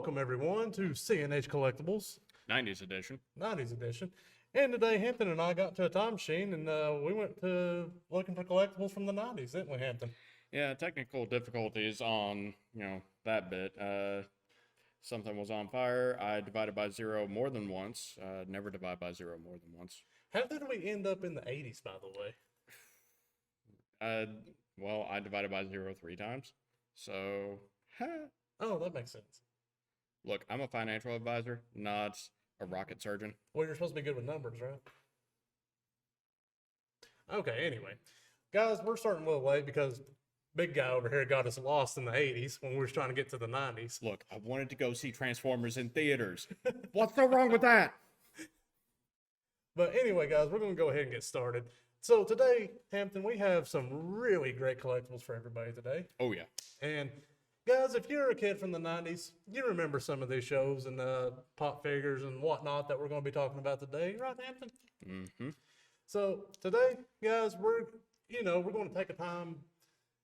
Welcome, everyone, to CNH Collectibles, 90's edition. 90's edition. And today, Hampton and I got to a time machine, and we went to looking for collectibles from the 90's, didn't we, Hampton? Yeah, technical difficulties on, that bit. Something was on fire. I divided by zero more than once. Never divide by zero more than once. How did we end up in the 80's, by the way? Well, I divided by zero 3 times. So, Oh, that makes sense. look, I'm a financial advisor, not a rocket surgeon. Well, you're supposed to be good with numbers, right? Okay, anyway. Guys, we're starting a little late because big guy over here got us lost in the 80's when we were trying to get to the 90's. Look, I wanted to go see Transformers in theaters. What's so wrong with that? But anyway, guys, we're going to go ahead and get started. So today, Hampton, we have some really great collectibles for everybody today. Oh, yeah. And guys, if you're a kid from the 90's, you remember some of these shows and pop figures and whatnot that we're going to be talking about today, right, Hampton? Mm-hmm. So today, guys, we're going to take a time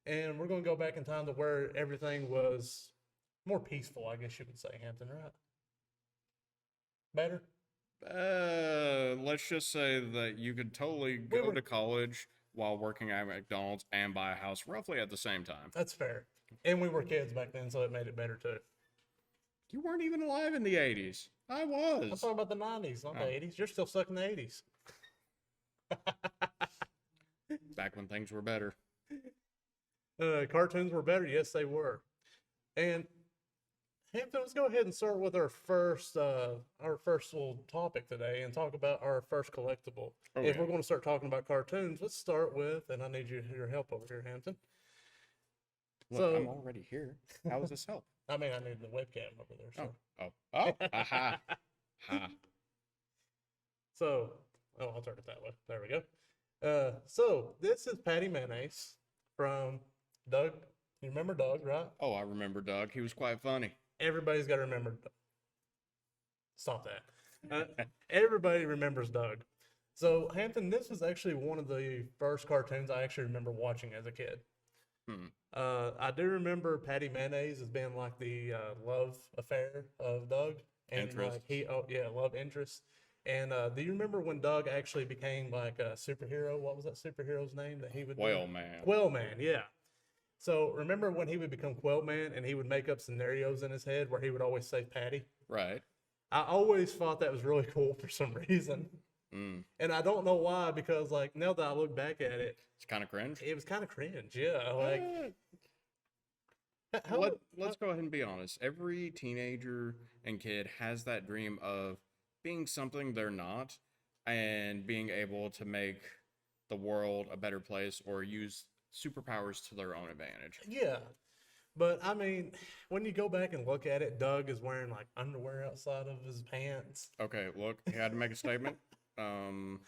and we're going to go back in time to where everything was more peaceful, I guess you could say, Hampton, right? Better? Let's just say that you could totally go to college while working at McDonald's and buy a house roughly at the same time. That's fair. And we were kids back then, so it made it better too. You weren't even alive in the 80's. I was. I'm talking about the 90's, not the 80's. You're still stuck in the 80's. Back when things were better. Cartoons were better. Yes, they were. And Hampton, let's go ahead and start with our first little topic today and talk about our first collectible. If we're going to start talking about cartoons, let's start with, and I need your help over here, Hampton. Look, I'm already here. How does this help? I mean, I need the webcam over there. So. Aha. Ha. So, I'll turn it that way. There we go. So this is Patty Mayonnaise from Doug. You remember Doug, right? Oh, I remember Doug. He was quite funny. Everybody's got to remember. Stop that. Everybody remembers Doug. So, Hampton, this was actually one of the first cartoons I actually remember watching as a kid. I do remember Patty Mayonnaise as being like the love affair of Doug. And interest. Love interest. And do you remember when Doug actually became like a superhero? What was that superhero's name that he would Quailman. Quailman, yeah. So remember when he would become Quailman and he would make up scenarios in his head where he would always say Patty? Right. I always thought that was really cool for some reason. And I don't know why, because like now that I look back at it, it's kind of cringe. It was kind of cringe, yeah. Like, let's go ahead and be honest. Every teenager and kid has that dream of being something they're not and being able to make the world a better place or use superpowers to their own advantage. Yeah. But I mean, when you go back and look at it, Doug is wearing like underwear outside of his pants. Okay, look, he had to make a statement. I'm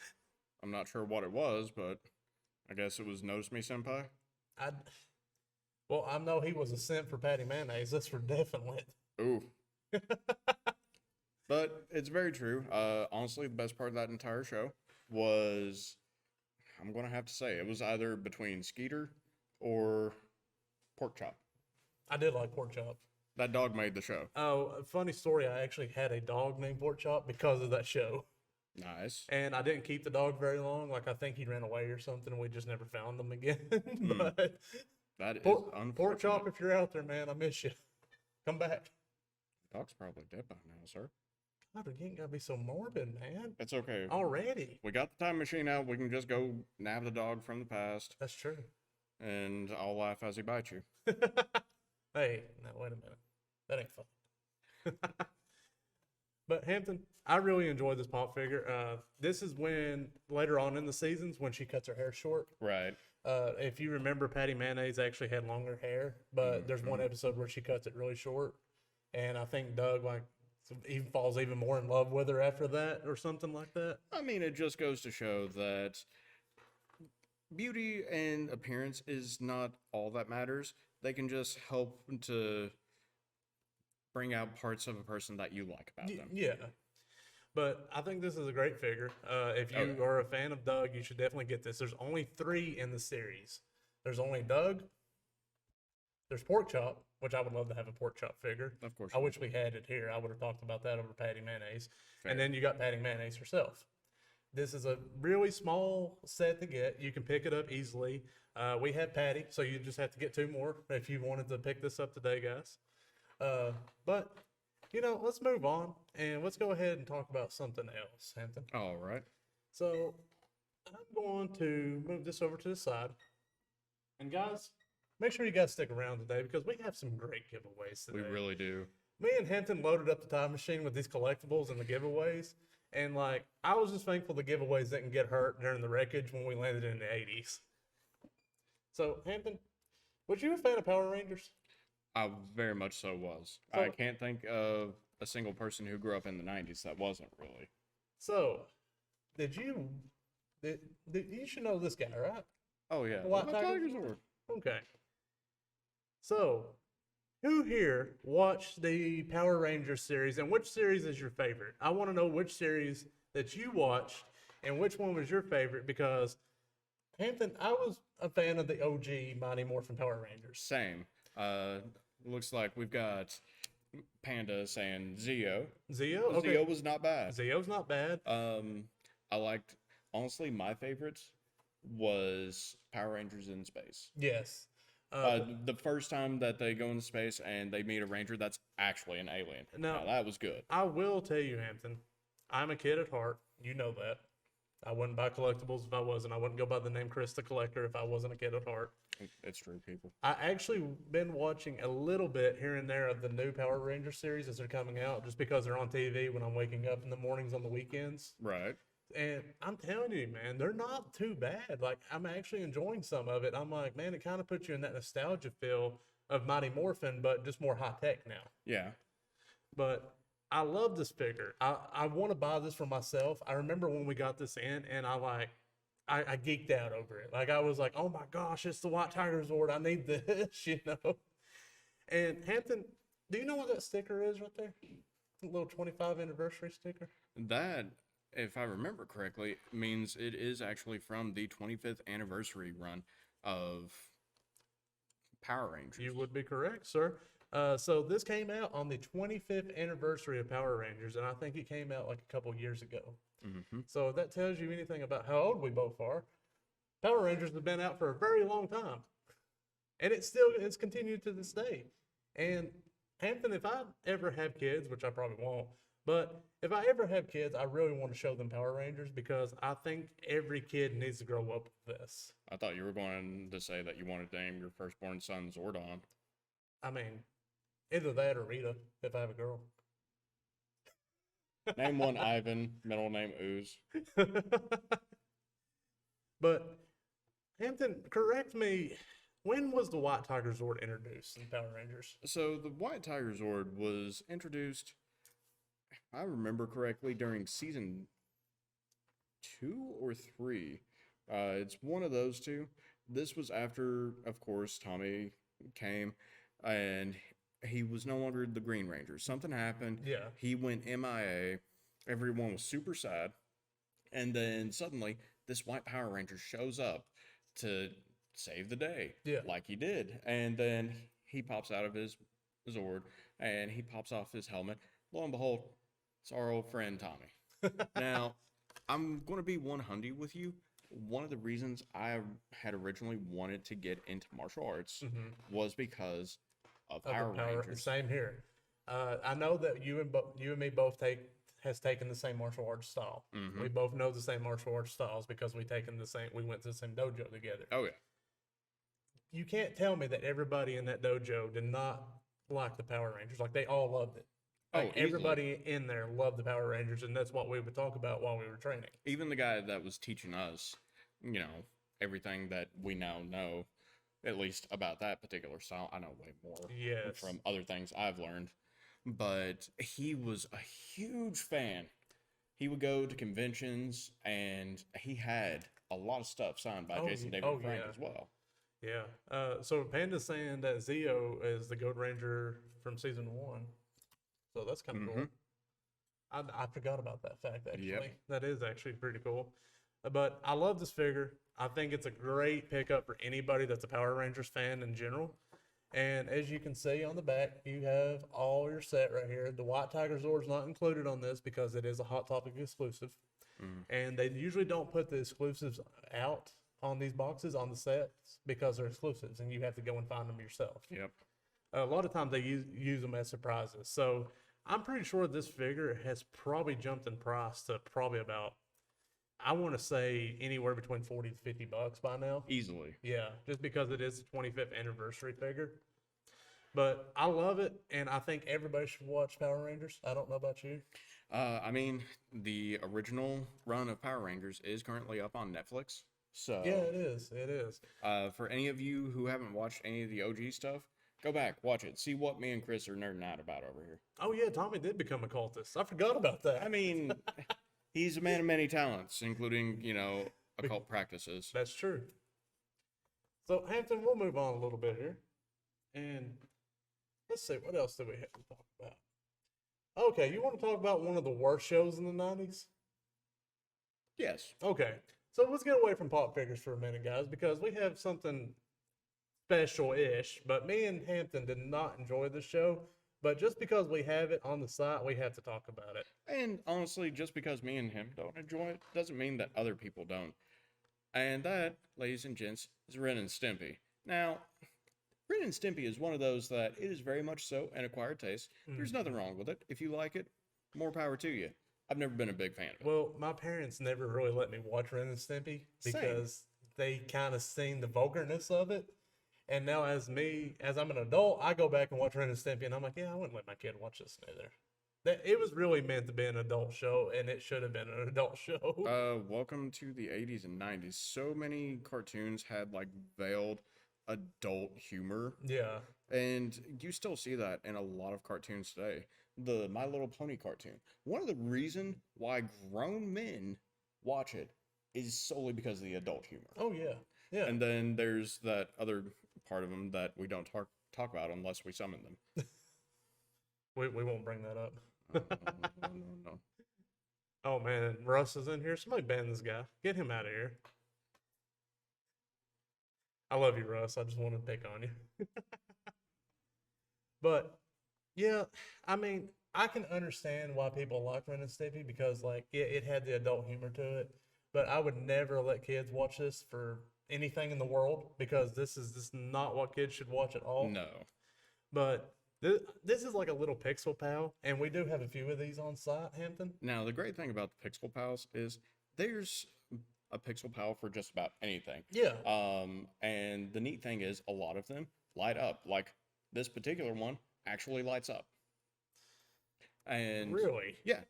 not sure what it was, but I guess it was "Notice me, senpai." I know he was a simp for Patty Mayonnaise. That's for definite. Ooh. But it's very true. Honestly, the best part of that entire show was, I'm going to have to say, it was either between Skeeter or Pork Chop. I did like Pork Chop. That dog made the show. Oh, a funny story. I actually had a dog named Pork Chop because of that show. Nice. And I didn't keep the dog very long. Like, I think he ran away or something, and we just never found him again. But that is unfortunate. Pork Chop, if you're out there, man, I miss you. Come back. Dog's probably dead by now, sir. God, you ain't gotta be so morbid, man. It's okay. Already. We got the time machine out. We can just go nab the dog from the past. That's true. And I'll laugh as he bites you. Hey, now wait a minute. That ain't fun. But Hampton, I really enjoyed this pop figure. This is when, later on in the seasons, when she cuts her hair short. Right. If you remember, Patty Mayonnaise actually had longer hair, but there's one episode where she cuts it really short. And I think Doug, he falls even more in love with her after that or something like that. I mean, it just goes to show that beauty and appearance is not all that matters. They can just help to bring out parts of a person that you like about them. Yeah. But I think this is a great figure. If you are a fan of Doug, you should definitely get this. There's only 3 in the series. There's only Doug, there's Pork Chop, which I would love to have a pork chop figure. Of course. I wish we had it here. I would have talked about that over Patty Mayonnaise. Fair. And then you got Patty Mayonnaise herself. This is a really small set to get. You can pick it up easily. We have Patty, so you just have to get 2 more if you wanted to pick this up today, guys. But, let's move on, and let's go ahead and talk about something else, Hampton. All right. So, I'm going to move this over to the side. And, guys, make sure you guys stick around today because we have some great giveaways today. We really do. Me and Hampton loaded up the time machine with these collectibles and the giveaways. And, I was just thankful the giveaways didn't get hurt during the wreckage when we landed in the 80s. So, Hampton, was you a fan of Power Rangers? I very much so was. So- I can't think of a single person who grew up in the 90s that wasn't really. So, you should know this guy, right? Oh, yeah. The White The Tiger Tiger Sword? Sword. Okay. So, who here watched the Power Rangers series, and which series is your favorite? I want to know which series that you watched and which one was your favorite because, Hampton, I was a fan of the OG Mighty Morphin Power Rangers. Same. Looks like we've got Panda saying Zeo. Zeo? Okay. Zeo was not bad. Zeo's not bad. I liked, honestly, my favorites was Power Rangers in Space. Yes. The first time that they go into space and they meet a ranger that's actually an alien. Now, Now, that was good. I will tell you, Hampton, I'm a kid at heart. You know that. I wouldn't buy collectibles if I wasn't. I wouldn't go by the name Chris the Collector if I wasn't a kid at heart. It's true, people. I actually been watching a little bit here and there of the new Power Ranger series as they're coming out, just because they're on TV when I'm waking up in the mornings on the weekends. Right. And I'm telling you, man, they're not too bad. I'm actually enjoying some of it. I'm like, man, it kind of puts you in that nostalgia feel of Mighty Morphin, but just more high tech now. Yeah. But I love this figure. I want to buy this for myself. I remember when we got this in, and I geeked out over it. I was like, oh my gosh, it's the White Tiger Sword. I need this, And Hampton, do you know what that sticker is right there? A little 25 anniversary sticker. That, if I remember correctly, means it is actually from the 25th anniversary run of Power Rangers. You would be correct, sir. So this came out on the 25th anniversary of Power Rangers, and I think it came out a couple years ago. Mm-hmm. So if that tells you anything about how old we both are, Power Rangers have been out for a very long time, and it's continued to this day. And Hampton, if I ever have kids, which I probably won't, but if I ever have kids, I really want to show them Power Rangers because I think every kid needs to grow up with this. I thought you were going to say that you wanted to name your firstborn son Zordon. I mean, either that or Rita, if I have a girl. Name one Ivan, middle name Ooze. But, Hampton, correct me. When was the White Tiger Zord introduced in Power Rangers? So the White Tiger Zord was introduced, if I remember correctly, during season 2 or 3. It's one of those two. This was after, of course, Tommy came and he was no longer the Green Ranger. Something happened. Yeah. He went MIA. Everyone was super sad. And then suddenly, this White Power Ranger shows up to save the day. Yeah. Like he did. And then he pops out of his Zord and he pops off his helmet. Lo and behold, it's our old friend Tommy. Now, I'm going to be 100 with you. One of the reasons I had originally wanted to get into martial arts was because of Power Rangers. Same here. I know that you and me both has taken the same martial arts style. Mhm. We both know the same martial arts styles because we went to the same dojo together. Oh, yeah. You can't tell me that everybody in that dojo did not like the Power Rangers. They all loved it. Everybody in there loved the Power Rangers, and that's what we would talk about while we were training. Even the guy that was teaching us, everything that we now know, at least about that particular style. I know way more Yes. from other things I've learned. But he was a huge fan. He would go to conventions, and he had a lot of stuff signed by Jason David Frank as well. Yeah. So Panda's saying that Zeo is the Gold Ranger from season 1. So that's kind of cool. I forgot about that fact, actually. Yep. That is actually pretty cool. But I love this figure. I think it's a great pickup for anybody that's a Power Rangers fan in general. And as you can see on the back, you have all your set right here. The White Tiger Zord's not included on this because it is a Hot Topic exclusive. And they usually don't put the exclusives out on these boxes on the sets because they're exclusives and you have to go and find them yourself. Yep. A lot of times they use them as surprises. So I'm pretty sure this figure has probably jumped in price to probably about, I want to say anywhere between 40 to 50 bucks by now. Easily. Yeah, just because it is the 25th anniversary figure. But I love it, and I think everybody should watch Power Rangers. I don't know about you. I mean, the original run of Power Rangers is currently up on Netflix. So Yeah, it is. It is. for any of you who haven't watched any of the OG stuff, go back, watch it, see what me and Chris are nerding out about over here. Oh, yeah, Tommy did become a cultist. I forgot about that. I mean, he's a man of many talents, including, occult practices. That's true. So, Hampton, we'll move on a little bit here. And let's see, what else do we have to talk about? Okay, you want to talk about one of the worst shows in the 90s? Yes. Okay, so let's get away from pop figures for a minute, guys, because we have something special-ish, but me and Hampton did not enjoy the show, but just because we have it on the site, we have to talk about it. And honestly, just because me and him don't enjoy it doesn't mean that other people don't. And that, ladies and gents, is Ren and Stimpy. Now, Ren and Stimpy is one of those that it is very much so an acquired taste. There's nothing wrong with it. If you like it, more power to you. I've never been a big fan of it. Well, my parents never really let me watch Ren and Stimpy because they kind of seen the vulgarness of it. And now as I'm an adult, I go back and watch Ren and Stimpy and I'm like, yeah, I wouldn't let my kid watch this either. It was really meant to be an adult show, and it should have been an adult show. Welcome to the 80s and 90s. So many cartoons had like veiled adult humor. Yeah. And you still see that in a lot of cartoons today. The My Little Pony cartoon. One of the reasons why grown men watch it is solely because of the adult humor. Oh, yeah. Yeah. And then there's that other part of them that we don't talk about unless we summon them. We won't bring that up. No. Oh, man. Russ is in here. Somebody ban this guy. Get him out of here. I love you, Russ. I just want to pick on you. But, yeah, I mean, I can understand why people like Ren and Stimpy because, like, it had the adult humor to it. But I would never let kids watch this for anything in the world because this is not what kids should watch at all. No. But this is like a little Pixel Pal, and we do have a few of these on site, Hampton. Now, the great thing about the Pixel Pals is there's a Pixel Pal for just about anything. Yeah. And the neat thing is a lot of them light up. Like this particular one actually lights up. And Really? yeah.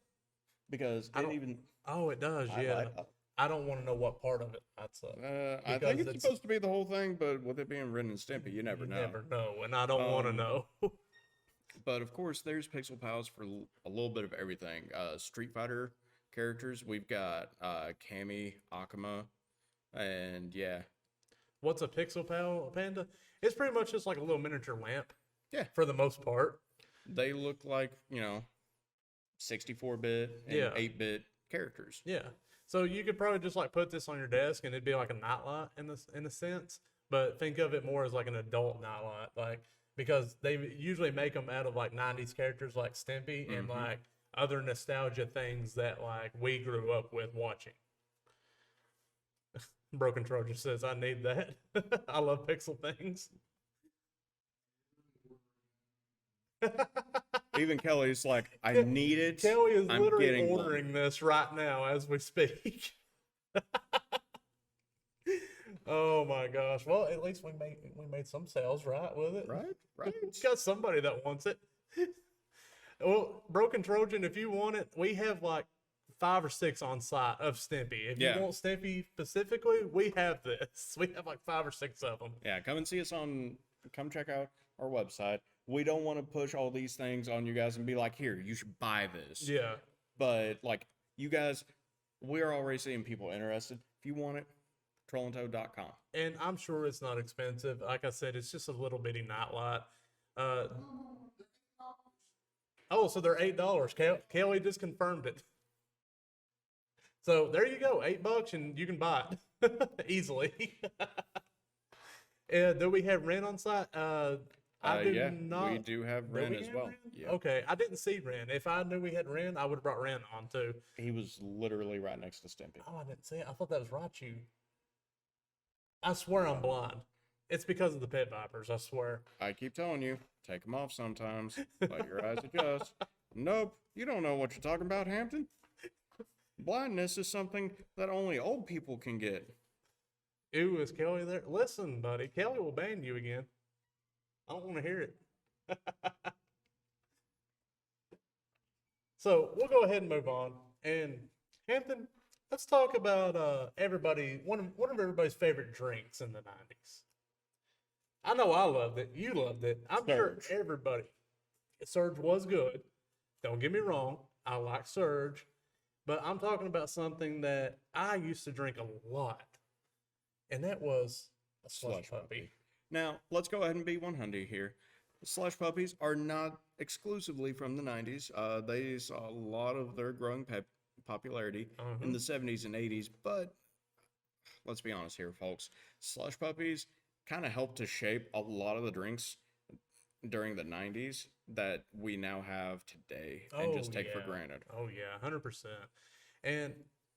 Because I it don't- even Oh, it does, I yeah. light up. I don't want to know what part of it that's up. I Because think it's it's- supposed to be the whole thing, but with it being Ren and Stimpy, you never You know. never know, and I don't want to know. But of course, there's Pixel Pals for a little bit of everything. Street Fighter characters, we've got Cammy, Akuma, and yeah. What's a Pixel Pal, Panda? It's pretty much just like a little miniature lamp. Yeah. For the most part. They look like, 64-bit and Yeah. 8-bit characters. Yeah. So you could probably just like put this on your desk and it'd be like a nightlight in a sense, but think of it more as like an adult nightlight, like because they usually make them out of like 90s characters like Stimpy and like other nostalgia things that like we grew up with watching. Broken Trojan says, I need that. I love pixel things. Even Kelly's like, I need it. Kelly is I'm literally getting one. ordering this right now as we speak. Oh my gosh. Well, at least we made some sales right with it. Right. It's got somebody that wants it. Well, Broken Trojan, if you want it, we have like 5 or 6 on site of Stimpy. If Yeah. you want Stimpy specifically, we have this. We have like 5 or 6 of them. Yeah, come and see us come check out our website. We don't want to push all these things on you guys and be like, here, you should buy this. Yeah. But like, you guys, we're already seeing people interested. If you want it, trollandtoad.com. And I'm sure it's not expensive. Like I said, it's just a little bitty nightlight. Oh, so they're $8. Kelly just confirmed it. So there you go, $8 and you can buy it easily. Do we have Ren on site? I do Yeah, not. we do have Do Ren we as have well. Ren? Yeah, Okay, I didn't see Ren. If I knew we had Ren, I would have brought Ren on too. he was literally right next to Stimpy. Oh, I didn't see it. I thought that was Raichu. I swear I'm blind. It's because of the pit vipers. I swear. I keep telling you, take them off sometimes. Let your eyes adjust. Nope, you don't know what you're talking about, Hampton. Blindness is something that only old people can get. Ew, is Kelly there? Listen, buddy, Kelly will ban you again. I don't want to hear it. So we'll go ahead and move on. And Hampton, let's talk about one of everybody's favorite drinks in the 90s. I know I loved it. You loved it. I'm Surge. sure everybody. Surge was good. Don't get me wrong. I like Surge. But I'm talking about something that I used to drink a lot. And that was a slush puppy. Now, let's go ahead and be 100 here. Slush Puppies are not exclusively from the 90s. They saw a lot of their growing popularity in the 70s and 80s, but let's be honest here, folks. Slush Puppies kind of helped to shape a lot of the drinks during the 90s that we now have today and just take for granted. Oh, yeah, 100%. And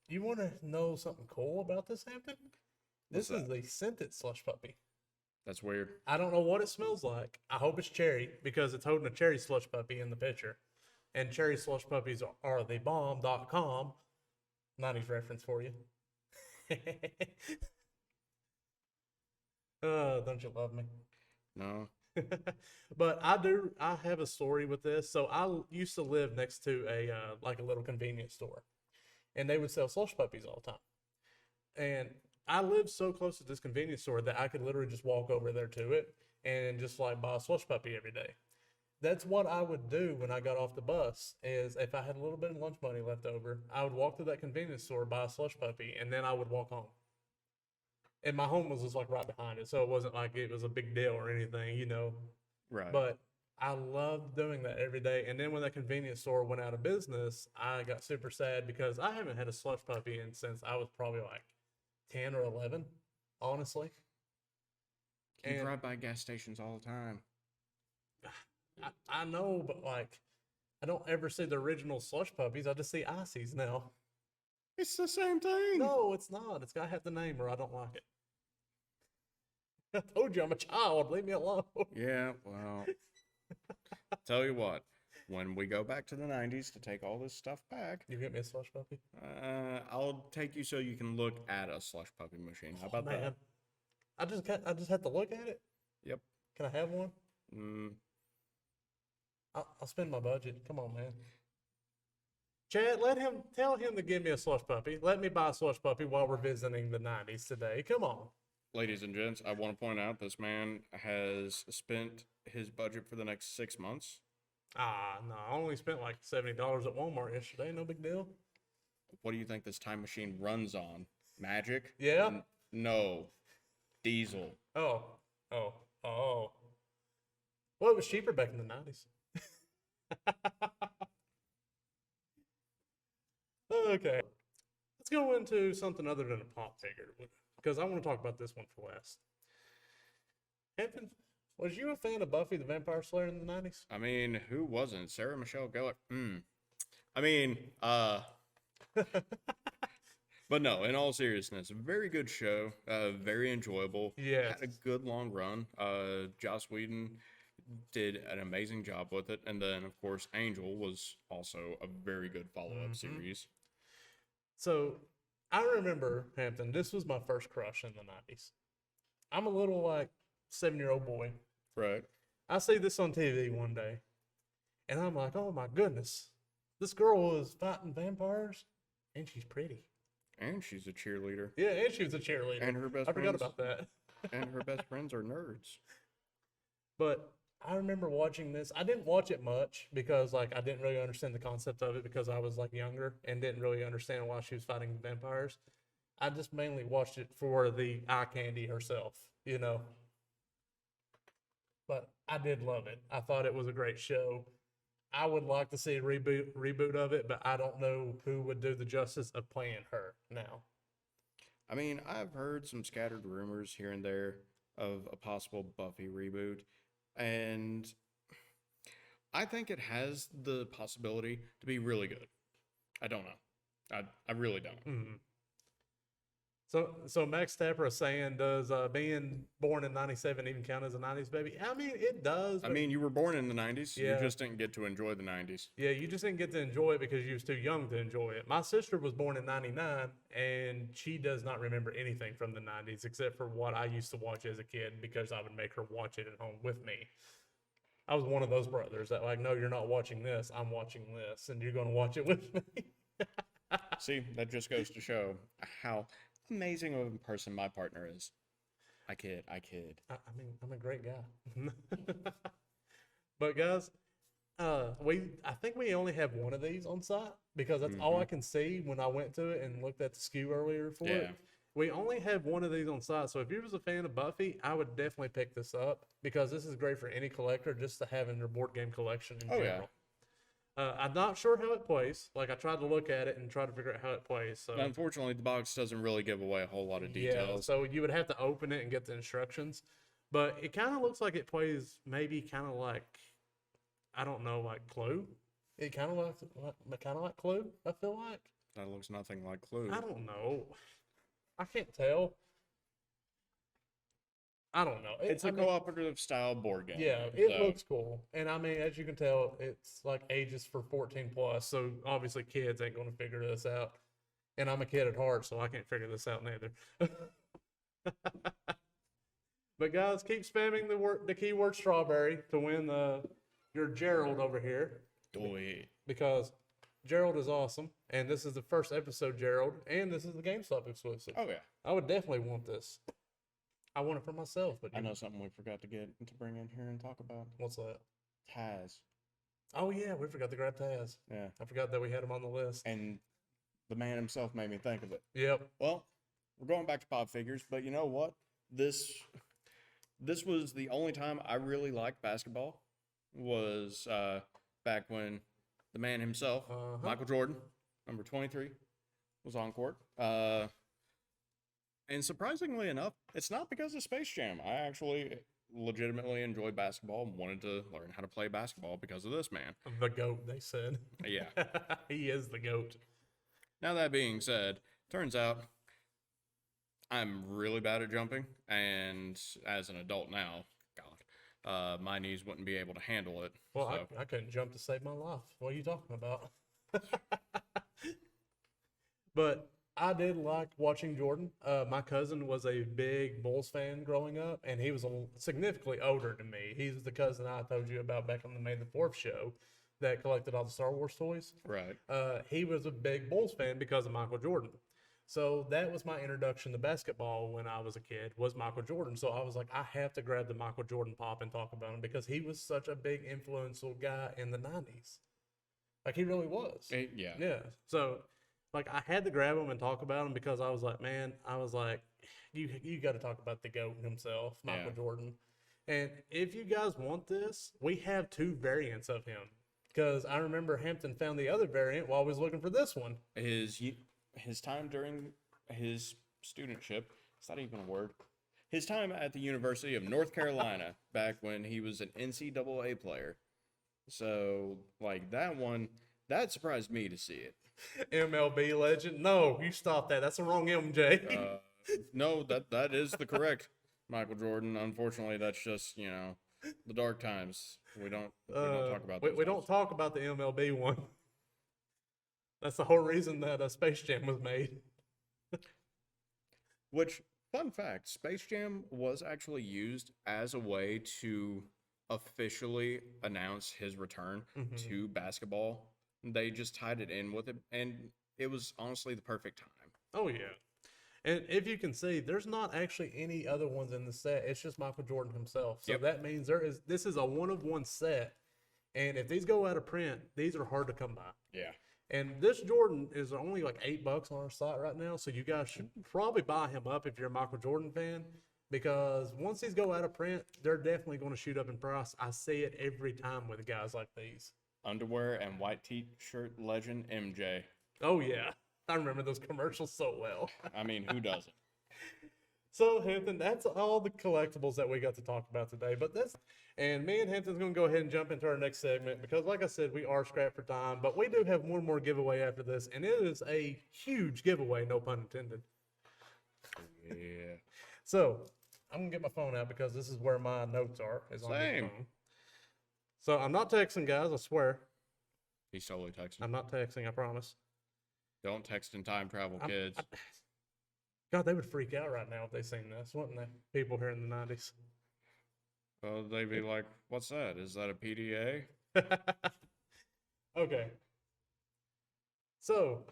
you want to know something cool about this, Hampton? This is the scented slush puppy. That's weird. I don't know what it smells like. I hope it's cherry because it's holding a cherry slush puppy in the picture. And cherry slush puppies are the bomb.com. 90s reference for you. Don't you love me? No. But I have a story with this. So I used to live next to a like a little convenience store. And they would sell slush puppies all the time. And I lived so close to this convenience store that I could literally just walk over there to it and just like buy a slush puppy every day. That's what I would do when I got off the bus is if I had a little bit of lunch money left over, I would walk to that convenience store, buy a slush puppy, and then I would walk home. And my home was just like right behind it. So it wasn't like it was a big deal or anything, you know. Right. But I loved doing that every day. And then when that convenience store went out of business, I got super sad because I haven't had a slush puppy since I was probably like 10 or 11, honestly. You drive by gas stations all the time. I know, but like, I don't ever see the original slush puppies. I just see ices now. It's the same thing. No, it's not. It's got to have the name or I don't like it. I told you I'm a child. Leave me alone. Yeah, well, tell you what, when we go back to the 90s to take all this stuff back, You get me a slush puppy? I'll take you so you can look at a slush puppy machine. How about Man, that? I just have to look at it. Yep. Can I have one? Mm, I'll spend my budget. Come on, man. Chad, tell him to give me a slush puppy. Let me buy a slush puppy while we're visiting the 90s today. Come on. ladies and gents, I want to point out this man has spent his budget for the next 6 months. No, I only spent like $70 at Walmart yesterday. No big deal. What do you think this time machine runs on? Magic? Yeah. No. Diesel. Oh. Well, it was cheaper back in the 90s. Okay. Let's go into something other than a pop figure because I want to talk about this one for last. Evan, was you a fan of Buffy the Vampire Slayer in the 90s? I mean, who wasn't? Sarah Michelle Gellar? I mean, but no, in all seriousness, very good show. Very enjoyable. Yes. Had a good long run. Joss Whedon did an amazing job with it. And then, of course, Angel was also a very good follow-up series. So, I remember, Hampton, this was my first crush in the 90s. I'm a little, like, 7-year-old boy. Right. I see this on TV one day, and I'm like, oh my goodness. This girl is fighting vampires, and she's pretty. And she's a cheerleader. Yeah, and she was a cheerleader. And her best I forgot friends- about that. And her best friends are nerds. But I remember watching this. I didn't watch it much because like I didn't really understand the concept of it because I was like younger and didn't really understand why she was fighting vampires. I just mainly watched it for the eye candy herself, you know. But I did love it. I thought it was a great show. I would like to see a reboot of it, but I don't know who would do the justice of playing her now. I mean, I've heard some scattered rumors here and there of a possible Buffy reboot. And I think it has the possibility to be really good. I don't know. I really don't. Mhm. So Max Tapper is saying, does being born in '97 even count as a '90s baby? I mean, it does. I But mean, you were born in the 90s. You Yeah. just didn't get to enjoy the 90s. yeah, you just didn't get to enjoy it because you was too young to enjoy it. My sister was born in '99, and she does not remember anything from the '90s except for what I used to watch as a kid because I would make her watch it at home with me. I was one of those brothers that like, no, you're not watching this. I'm watching this, and you're going to watch it with me. See, that just goes to show how amazing of a person my partner is. I kid. I mean, I'm a great guy. But guys, I think we only have one of these on site because that's all I can see when I went to it and looked at the SKU earlier for it. Yeah. We only have one of these on site, so if you was a fan of Buffy, I would definitely pick this up because this is great for any collector just to have in their board game collection in Oh, yeah. general. I'm not sure how it plays. Like I tried to look at it and try to figure out how it plays. So Unfortunately, the box doesn't really give away a whole lot of yeah, details. so you would have to open it and get the instructions. But it kind of looks like it plays maybe kind of like, I don't know, like Clue. It kind of like Clue. I feel like. That looks nothing like Clue. I don't know. I can't tell. I don't know. It's a cooperative style board game. Yeah, it so- looks cool. And I mean, as you can tell, it's like ages for 14 plus. So obviously kids ain't going to figure this out. And I'm a kid at heart, so I can't figure this out neither. But guys, keep spamming the keyword strawberry to win your Gerald over here Do it. because Gerald is awesome. And this is the first episode Gerald. And this is the GameStop exclusive. Oh, yeah. I would definitely want this. I want it for myself, but I know something we forgot to bring in here and talk about. what's that? Taz. Oh yeah, we forgot to grab Taz. Yeah. I forgot that we had him on the list. And the man himself made me think of it. Yep. Well, we're going back to pop figures, but you know what? This was the only time I really liked basketball. Was back when the man himself, Michael Jordan, number 23, was on court. And surprisingly enough, it's not because of Space Jam. I actually legitimately enjoy basketball and wanted to learn how to play basketball because of this man. The GOAT, they said. Yeah. He is the GOAT. Now that being said, turns out I'm really bad at jumping, and as an adult now, God, my knees wouldn't be able to handle it. Well, so. I couldn't jump to save my life. What are you talking about? But I did like watching Jordan. My cousin was a big Bulls fan growing up, and he was significantly older than me. He's the cousin I told you about back on the May the 4th show that collected all the Star Wars toys. Right. He was a big Bulls fan because of Michael Jordan. So that was my introduction to basketball when I was a kid, was Michael Jordan. So I was like, I have to grab the Michael Jordan pop and talk about him because he was such a big influential guy in the 90s. Like, he really was. Yeah. Yeah. So, like, I had to grab him and talk about him because I was like, man, you got to talk about the GOAT himself, Michael Jordan. And if you guys want this, we have 2 variants of him. Because I remember Hampton found the other variant while I was looking for this one. His time during his studentship, is that even a word? His time at the University of North Carolina, back when he was an NCAA player. So, like, that one, that surprised me to see it. MLB legend. No, you stop that. That's the wrong MJ. No, that is the correct Michael Jordan. Unfortunately, that's just, the dark times. We don't talk about those we don't talk about the MLB one. That's the whole reason that Space Jam was made. Which, fun fact, Space Jam was actually used as a way to officially announce his return to basketball. They just tied it in with it, and it was honestly the perfect time. Oh, yeah. And if you can see, there's not actually any other ones in the set. It's just Michael Jordan himself. So that means this is a one-of-one set. And if these go out of print, these are hard to come by. Yeah. And this Jordan is only like $8 on our site right now. So you guys should probably buy him up if you're a Michael Jordan fan. Because once these go out of print, they're definitely going to shoot up in price. I see it every time with guys like these. Underwear and white t-shirt legend MJ. Oh, yeah. I remember those commercials so well. I mean, who doesn't? So, Hampton, that's all the collectibles that we got to talk about today. And me and Hampton's going to go ahead and jump into our next segment because, like I said, we are strapped for time. But we do have one more giveaway after this, and it is a huge giveaway, no pun intended. Yeah. So, I'm going to get my phone out because this is where my notes are. Is on this Same. phone. So, I'm not texting, guys, I swear. He's totally texting. I'm not texting, I promise. Don't text in time travel, kids. God, they would freak out right now if they seen this, wouldn't they? People here in the 90s. Well, they'd be like, what's that? Is that a PDA? Okay. So,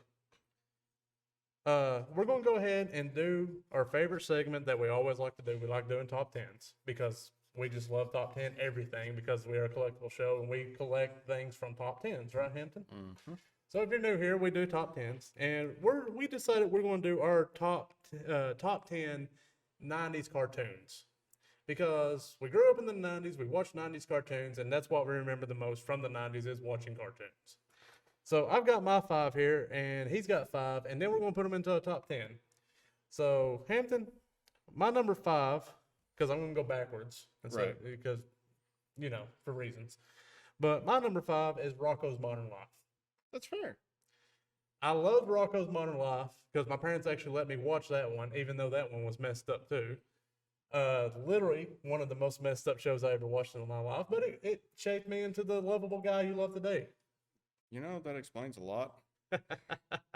we're going to go ahead and do our favorite segment that we always like to do. We like doing top 10s because we just love top 10 everything because we are a collectible show and we collect things from top 10s, right, Hampton? Mm-hmm. So if you're new here, we do top 10s, and we decided we're going to do our top 10 90s cartoons because we grew up in the 90s, we watched 90s cartoons, and that's what we remember the most from the 90s is watching cartoons. So I've got my 5 here, and he's got 5, and then we're going to put them into a top 10. So Hampton, my number 5, because I'm going to go backwards, and so, Right. because for reasons. But my number 5 is Rocko's Modern Life. That's fair. I love Rocko's Modern Life because my parents actually let me watch that one, even though that one was messed up too. Literally one of the most messed up shows I ever watched in my life, but it shaped me into the lovable guy you love today. You know, that explains a lot.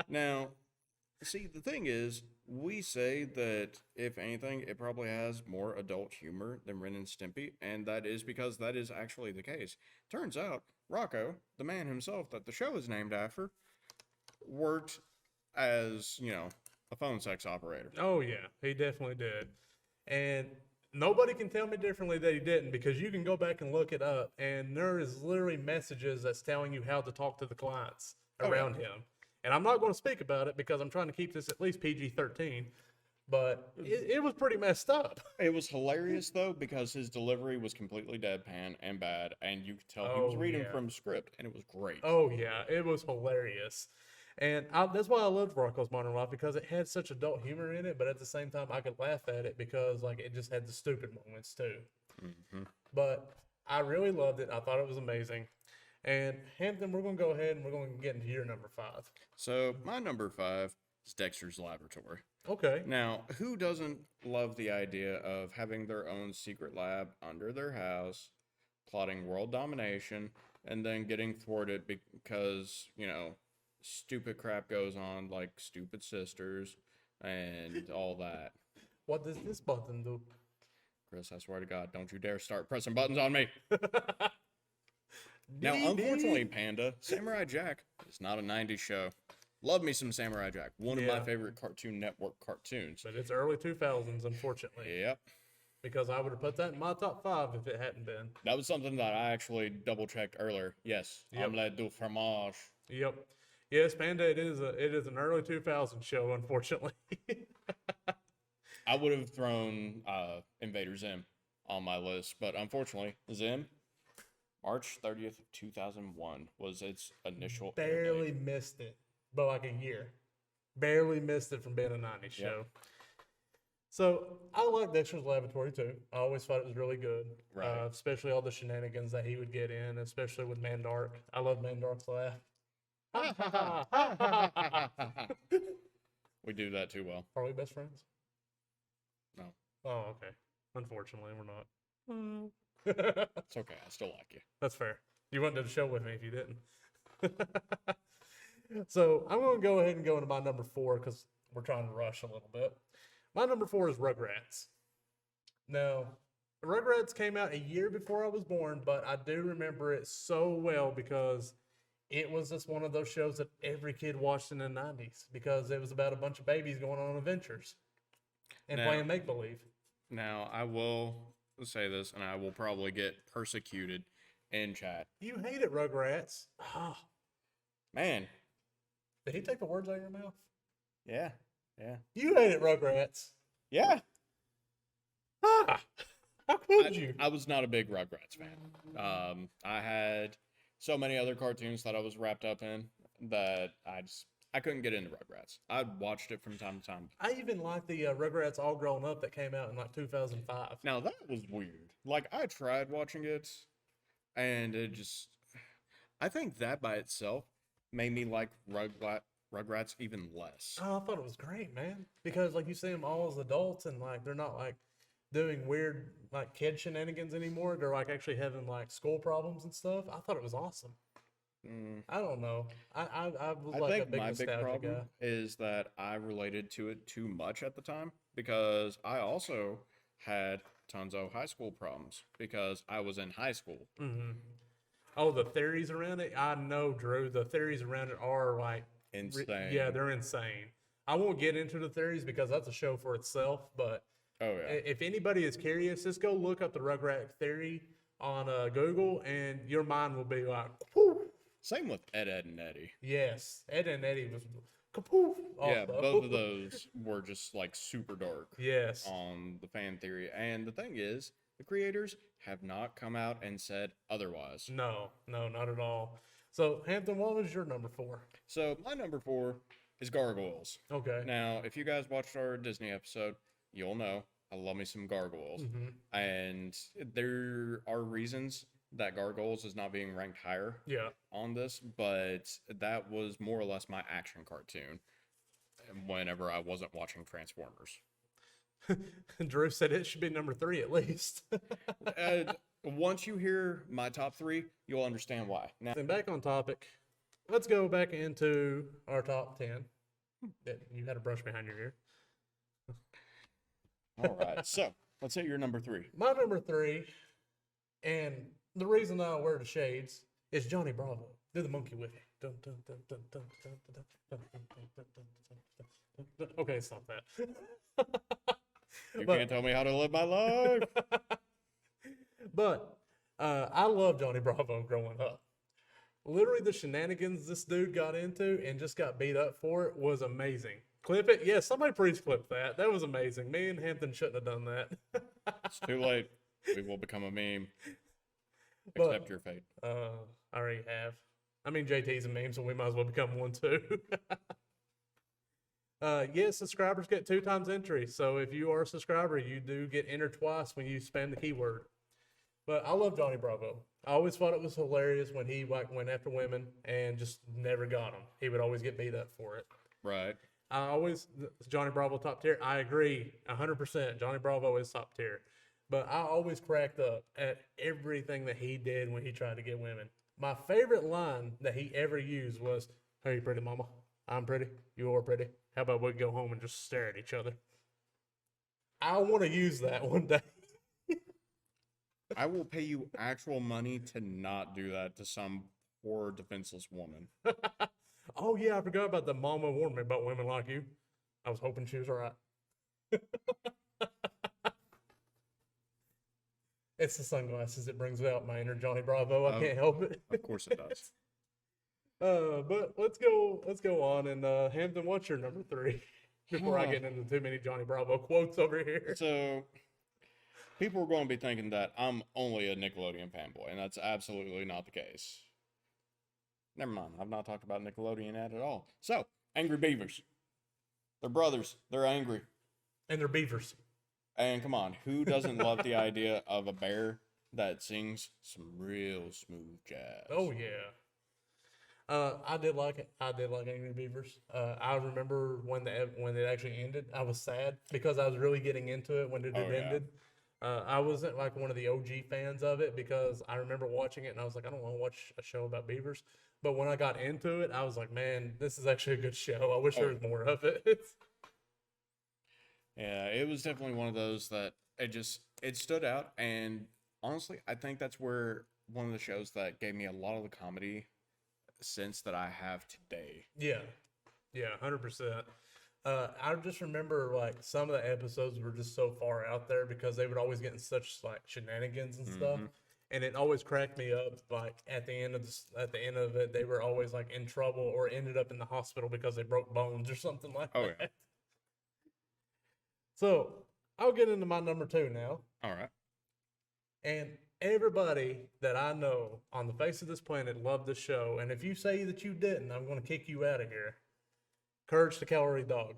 Now, see, the thing is, we say that, if anything, it probably has more adult humor than Ren and Stimpy, and that is because that is actually the case. Turns out, Wacko, the man himself that the show is named after, worked as, a phone sex operator. Oh yeah, he definitely did. And nobody can tell me differently that he didn't because you can go back and look it up and there is literally messages that's telling you how to talk to the clients around him. And I'm not going to speak about it because I'm trying to keep this at least PG-13, but it was pretty messed up. It was hilarious, though, because his delivery was completely deadpan and bad, and you could tell he was reading from script, and it was great. Oh, yeah, it was hilarious. And that's why I loved Rocko's Modern Life because it had such adult humor in it, but at the same time, I could laugh at it because it just had the stupid moments, too. Mm-hmm. But I really loved it. I thought it was amazing. And Hampton, we're going to go ahead and we're going to get into your number 5. So, my number 5 is Dexter's Laboratory. Okay. Now, who doesn't love the idea of having their own secret lab under their house, plotting world domination, and then getting thwarted because, stupid crap goes on, like stupid sisters and all that. What does this button do? Chris, I swear to God, don't you dare start pressing buttons on me. Now, unfortunately, Panda, Samurai Jack is not a 90s show. Love me some Samurai Jack. One of my favorite Cartoon Network cartoons. But it's early 2000s, unfortunately. Yep. Because I would have put that in my top 5 if it hadn't been. That was something that I actually double-checked earlier. Yes. Omelette du fromage. Yep. Yes, Panda, it is an early 2000s show, unfortunately. I would have thrown Invader Zim on my list, but unfortunately, Zim, March 30th, 2001 was its initial air Barely date. missed it, but like a year. Barely missed it from being a 90s show. So I like Dexter's Laboratory too. I always thought it was really good, Right. Especially all the shenanigans that he would get in, especially with Mandark. I love Mandark's laugh. We do that too well. Are we best friends? No. Oh, okay. Unfortunately, we're not. It's okay. I still like you. That's fair. You wouldn't do the show with me if you didn't. So I'm going to go ahead and go into my number 4 because we're trying to rush a little bit. My number 4 is Rugrats. Now, Rugrats came out a year before I was born, but I do remember it so well because it was just one of those shows that every kid watched in the 90s because it was about a bunch of babies going on adventures and playing make-believe. Now, I will say this, and I will probably get persecuted in chat. You hated Rugrats. Oh, Man. did he take the words out of your mouth? Yeah. Yeah. You hated Rugrats. Yeah. Ah, how could you? I was not a big Rugrats fan. I had so many other cartoons that I was wrapped up in that I just I couldn't get into Rugrats. I watched it from time to time. I even like the Rugrats All Grown Up that came out in like 2005. Now that was weird. Like I tried watching it, and it just, I think that by itself made me like Rugrats even less. Oh, I thought it was great, man. Because like you see them all as adults, and like they're not like doing weird like kid shenanigans anymore. They're like actually having like school problems and stuff. I thought it was awesome. I don't know. I was I like a think big my big nostalgia problem guy. is that I related to it too much at the time because I also had tons of high school problems because I was in high school. Oh, the theories around it. I know, Drew. The theories around it are like Insane. yeah, they're insane. I won't get into the theories because that's a show for itself. But Oh yeah. if anybody is curious, just go look up the Rugrat theory on Google, and your mind will be like, "Whew." Same with Ed, Ed, and Eddie. Yes, Ed and Eddie was kapoof. Yeah, also. both of those were just like super dark Yes. on the fan theory. And the thing is, the creators have not come out and said otherwise. No, not at all. So, Hampton, what was your number 4? So my number 4 is Gargoyles. Okay. Now, if you guys watched our Disney episode, you'll know I love me some Gargoyles. And there are reasons that Gargoyles is not being ranked higher Yeah. on this, but that was more or less my action cartoon whenever I wasn't watching Transformers. Drew said it should be number 3 at least. Once you hear my top 3, you'll understand why. Now, And back on topic, let's go back into our top 10. You had a brush behind your ear. all right, so let's hit your number 3. My number 3, and the reason I wear the shades is Johnny Bravo. Do the monkey with it. Dun, dun, dun, dun, dun, dun, dun, dun, dun, dun, dun, dun, dun, dun, dun. Okay, stop that. You But- can't tell me how to live my life. But I love Johnny Bravo growing up. Literally, the shenanigans this dude got into and just got beat up for it was amazing. Clip it? Yeah, somebody please clip that. That was amazing. Me and Hampton shouldn't have done that. It's too late. We will become a meme. But- Accept your fate. I already have. I mean, JT's a meme, so we might as well become one too. Yes, subscribers get 2 times entry. So if you are a subscriber, you do get entered twice when you spam the keyword. But I love Johnny Bravo. I always thought it was hilarious when he like went after women and just never got them. He would always get beat up for it. Right. Johnny Bravo top tier. I agree 100%. Johnny Bravo is top tier. But I always cracked up at everything that he did when he tried to get women. My favorite line that he ever used was, "Hey, pretty mama, I'm pretty, you are pretty. How about we go home and just stare at each other?" I want to use that one day. I will pay you actual money to not do that to some poor defenseless woman. Oh, yeah, I forgot about the mama warned me about women like you. I was hoping she was right. It's the sunglasses that brings out my inner Johnny Bravo. I can't help it. Of course it does. But let's go on. And Hampton, what's your number 3? Before I get into too many Johnny Bravo quotes over here. So, people are going to be thinking that I'm only a Nickelodeon fanboy, and that's absolutely not the case. Never mind, I've not talked about Nickelodeon at all. So, Angry Beavers. They're brothers. They're angry. And they're beavers. And come on, who doesn't love the idea of a bear that sings some real smooth jazz? Oh yeah. I did like it. I did like Angry Beavers. I remember when it actually ended. I was sad because I was really getting into it when it Oh, yeah. ended. I wasn't like one of the OG fans of it because I remember watching it and I was like, I don't want to watch a show about beavers. But when I got into it, I was like, man, this is actually a good show. I wish there was more of it. Yeah, it was definitely one of those that it stood out, and honestly, I think that's where one of the shows that gave me a lot of the comedy sense that I have today. Yeah, 100%. I just remember like some of the episodes were just so far out there because they would always get in such like shenanigans and stuff, and it always cracked me up. Like at the end of it, they were always like in trouble or ended up in the hospital because they broke bones or something like Oh, that. yeah. So I'll get into my number 2 now. All right. And everybody that I know on the face of this planet loved the show. And if you say that you didn't, I'm going to kick you out of here. Courage the Cowardly Dog.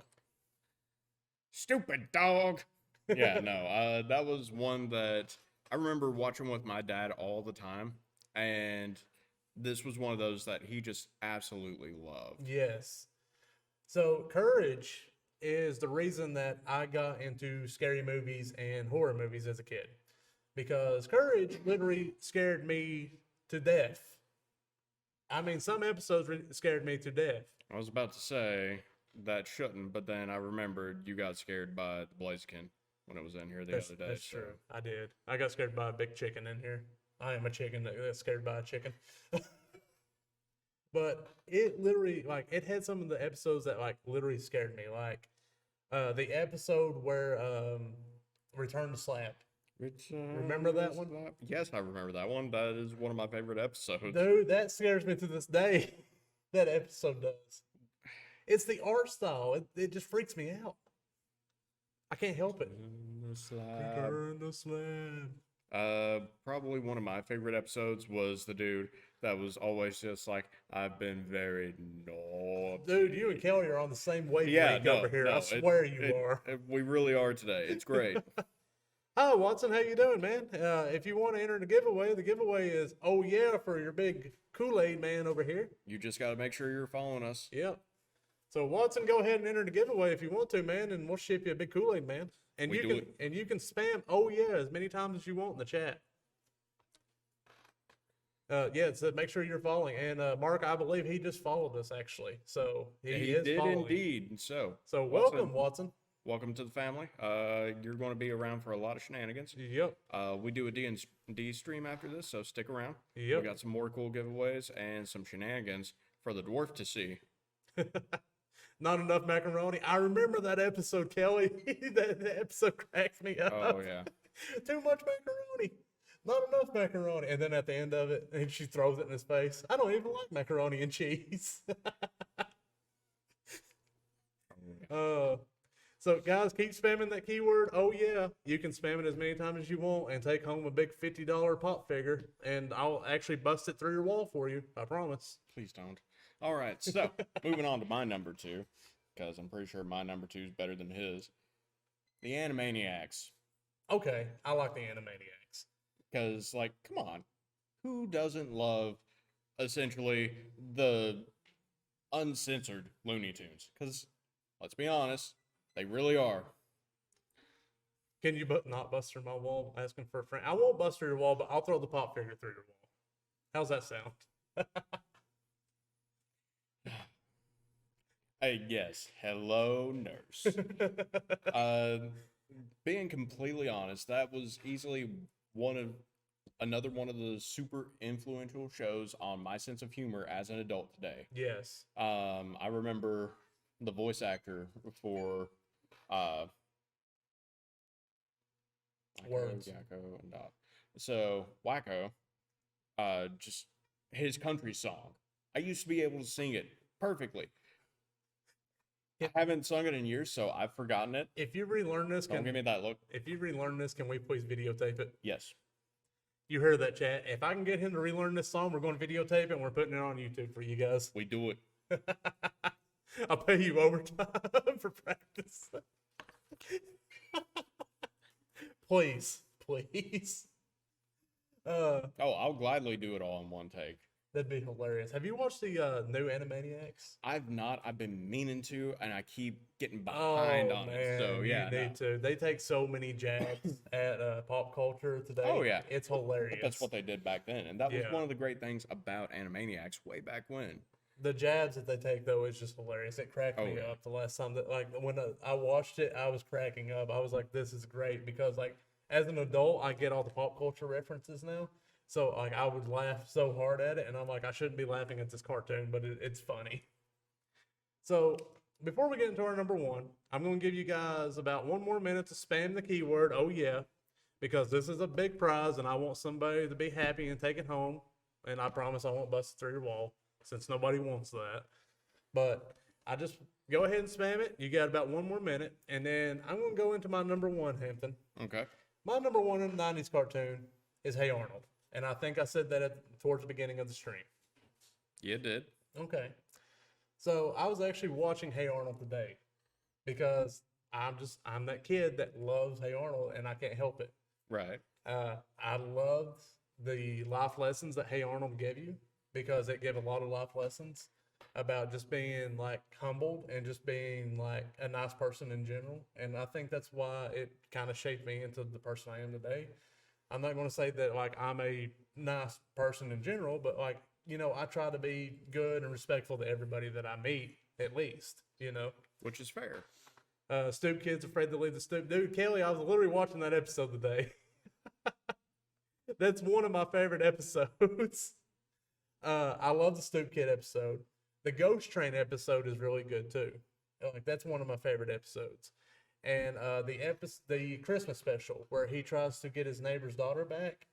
Stupid dog. Yeah, no, that was one that I remember watching with my dad all the time, and this was one of those that he just absolutely loved. Yes. So Courage is the reason that I got into scary movies and horror movies as a kid. Because Courage literally scared me to death. I mean, some episodes scared me to death. I was about to say that shouldn't, but then I remembered you got scared by the Blaziken when it was in here the other day. That's true. I did. I got scared by a big chicken in here. I am a chicken that got scared by a chicken. But it literally, like, it had some of the episodes that, like, literally scared me. Like, the episode where Return to Slab. Remember that one? Yes, I remember that one. That is one of my favorite episodes. Dude, that scares me to this day. That episode does. It's the art style. It just freaks me out. I can't help it. Return the Slab. Probably one of my favorite episodes was the dude that was always just like, I've been very naughty. Dude, you and Kelly are on the same wavelength over here. I swear you are. We really are today. It's great. Hi, Watson. How you doing, man? If you want to enter the giveaway is, oh yeah, for your big Kool-Aid man over here. You just got to make sure you're following us. Yep. So Watson, go ahead and enter the giveaway if you want to, man, and we'll ship you a big Kool-Aid, man. And you can spam oh yeah as many times as you want in the chat. Yeah, so make sure you're following. And Mark, I believe he just followed us actually. So he did following. Indeed. So welcome, Watson. Welcome to the family. You're going to be around for a lot of shenanigans. Yep. We do a D&D stream after this, so stick around. Yep. We got some more cool giveaways and some shenanigans for the dwarf to see. Not enough macaroni. I remember that episode, Kelly. that episode cracked me up. Oh, yeah. Too much macaroni. Not enough macaroni. And then at the end of it, and she throws it in his face. I don't even like macaroni and cheese. So, guys, keep spamming that keyword. Oh, yeah. You can spam it as many times as you want and take home a big $50 pop figure. And I'll actually bust it through your wall for you. I promise. Please don't. All right. So, moving on to my number 2, because I'm pretty sure my number 2 is better than his. The Animaniacs. Okay. I like the Animaniacs. Because, like, come on. Who doesn't love, essentially, the uncensored Looney Tunes? Because, let's be honest, they really are. Can you not bust through my wall asking for a friend? I won't bust through your wall, but I'll throw the pop figure through your wall. How's that sound? Yes. Hello, nurse. Being completely honest, that was easily another one of the super influential shows on my sense of humor as an adult today. Yes. I remember the voice actor for Words. Wacko and Dot. So Wacko, just his country song. I used to be able to sing it perfectly. I haven't sung it in years, so I've forgotten it. If you relearn this, Don't give me that look. If you relearn this, can we please videotape it? Yes. You heard that, chat. If I can get him to relearn this song, we're going to videotape it and we're putting it on YouTube for you guys. We do it. I'll pay you overtime for practice. Please. I'll gladly do it all in one take. That'd be hilarious. Have you watched the new Animaniacs? I've not. I've been meaning to, and I keep getting behind on it. So yeah, you need to. They take so many jabs at pop culture today. Oh yeah, it's hilarious. But that's what they did back then, and that was one of the great things about Animaniacs way back when. The jabs that they take though is just hilarious. It cracked me up the last time that when I watched it, I was cracking up. I was like, this is great because like as an adult, I get all the pop culture references now. So, like, I would laugh so hard at it, and I'm like, I shouldn't be laughing at this cartoon, but it's funny. So, before we get into our number 1, I'm going to give you guys about 1 more minute to spam the keyword, oh yeah, because this is a big prize, and I want somebody to be happy and take it home, and I promise I won't bust it through your wall, since nobody wants that. But I just go ahead and spam it. You got about 1 more minute, and then I'm going to go into my number 1, Hampton. Okay. My number 1 in the 90s cartoon is Hey Arnold. And I think I said that towards the beginning of the stream. Yeah, it did. Okay. So I was actually watching Hey Arnold today because I'm that kid that loves Hey Arnold and I can't help it. Right. I loved the life lessons that Hey Arnold gave you because it gave a lot of life lessons about just being like humbled and just being like a nice person in general. And I think that's why it kind of shaped me into the person I am today. I'm not going to say that like I'm a nice person in general, but like, I try to be good and respectful to everybody that I meet, at least. Which is fair. Stoop Kid's afraid to leave the stoop. Dude, Kelly, I was literally watching that episode today. That's one of my favorite episodes. I love the Stoop Kid episode. The Ghost Train episode is really good too. Like that's one of my favorite episodes. And the Christmas special where he tries to get his neighbor's daughter back.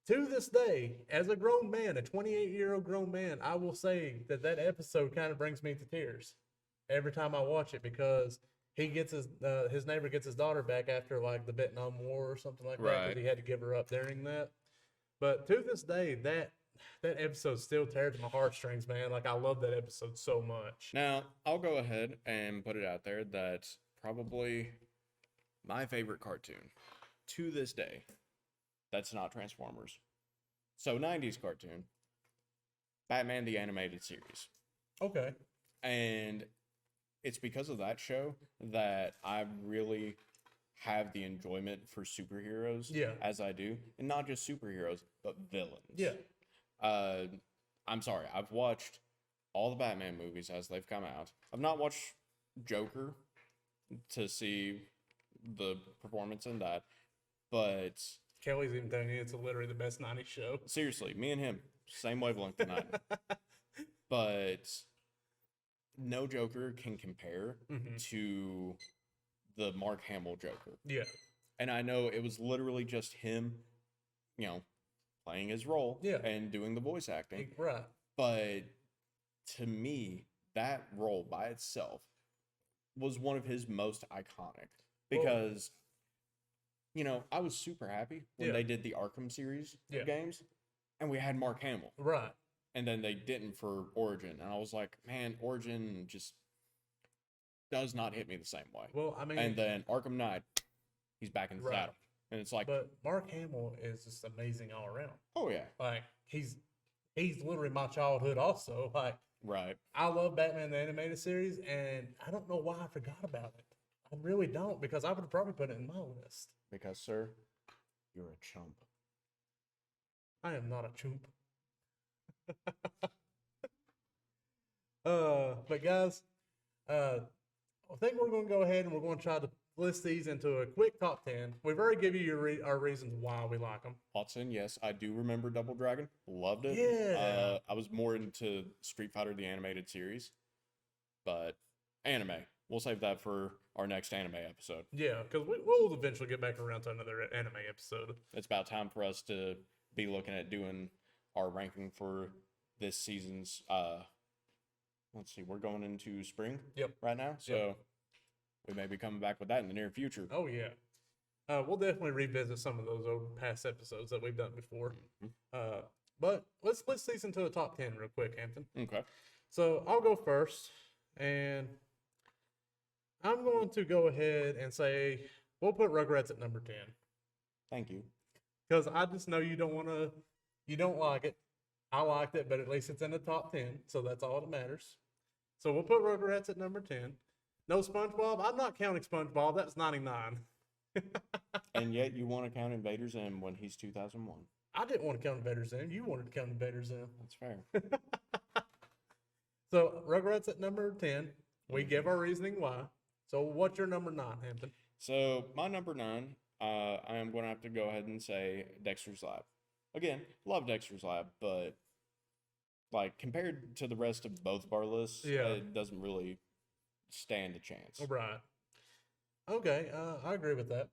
To this day, as a grown man, a 28-year-old grown man, I will say that episode kind of brings me to tears every time I watch it because he gets his neighbor gets his daughter back after like the Vietnam War or something like that Right. because he had to give her up during that. But to this day, that episode still tears my heartstrings, man. Like I love that episode so much. Now, I'll go ahead and put it out there that probably my favorite cartoon to this day, that's not Transformers. So 90's cartoon, Batman the Animated Series. Okay. And it's because of that show that I really have the enjoyment for superheroes as I do. And not just superheroes, but villains. Yeah. I'm sorry, I've watched all the Batman movies as they've come out. I've not watched Joker to see the performance in that, but Kelly's even telling you it's literally the best 90s show. seriously, me and him, same wavelength tonight. But no Joker can compare to the Mark Hamill Joker. Yeah. And I know it was literally just him, playing his role and doing the voice acting. Right. But to me, that role by itself was one of his most iconic because, I was super happy when they did the Arkham series of games and we had Mark Hamill. Right. And then they didn't for Origin. And I was like, man, Origin just does not hit me the same way. Well, I mean, and then Arkham Knight, he's back in the saddle. And it's like, but Mark Hamill is just amazing all around. Oh yeah. Like he's literally my childhood also. Like right. I love Batman the Animated Series and I don't know why I forgot about it. I really don't because I would have probably put it in my list. Because, sir, you're a chump. I am not a chump. But guys, I think we're going to go ahead and we're going to try to list these into a quick top 10. We've already given you our reasons why we like them. Watson, yes, I do remember Double Dragon. Loved it. Yeah. I was more into Street Fighter, the animated series. But anime, we'll save that for our next anime episode. Yeah, because we'll eventually get back around to another anime episode. It's about time for us to be looking at doing our ranking for this season's, let's see, we're going into spring right now. So we may be coming back with that in the near future. Oh, yeah. We'll definitely revisit some of those old past episodes that we've done before. But let's list these into a top 10 real quick, Hampton. Okay. So I'll go first, and I'm going to go ahead and say we'll put Rugrats at number 10. Thank you. Because I just know you don't like it. I liked it, but at least it's in the top 10, so that's all that matters. So we'll put Rugrats at number 10. No SpongeBob. I'm not counting SpongeBob. That's 99. And yet you want to count Invader Zim when he's 2001. I didn't want to count Invader Zim. You wanted to count Invader Zim. That's fair. So Rugrats at number 10. We give our reasoning why. So what's your number 9, Hampton? So my number 9, I am going to have to go ahead and say Dexter's Lab. Again, love Dexter's Lab, but like compared to the rest of both of our lists, it doesn't really stand a chance. Right. Okay, I agree with that.